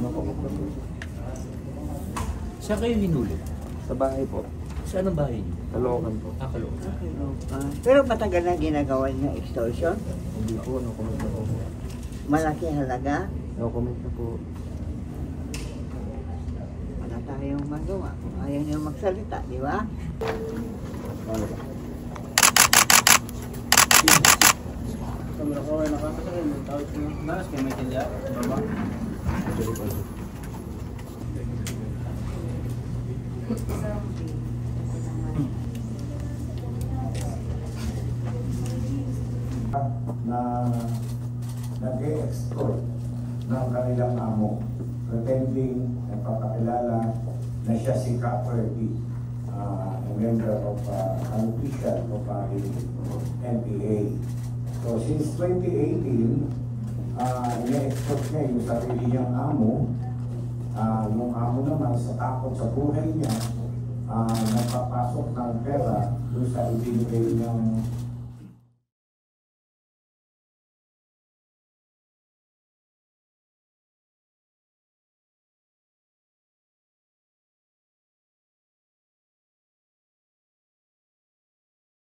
No-comment na po. Saan kayo hinuli? Sa bahay po. Saan ang bahay niyo? Caloocan po. Caloocan. Pero matagal na ginagawa niya extortion? Hindi po, no-comment na po. Malaki halaga? No-comment na po. Wala tayong magawa. Ayaw niyo magsalita, di ba? Na nag-e-extort ng kanilang amo, pretending nagpapakilala na siya si Caperty, a member of an official of the NPA. So since 2018, ine-extort niya yung sarili niyang amo. Yung amo naman sa takot sa buhay niya, nagpapasok ng pera doon sa ibinigay niyang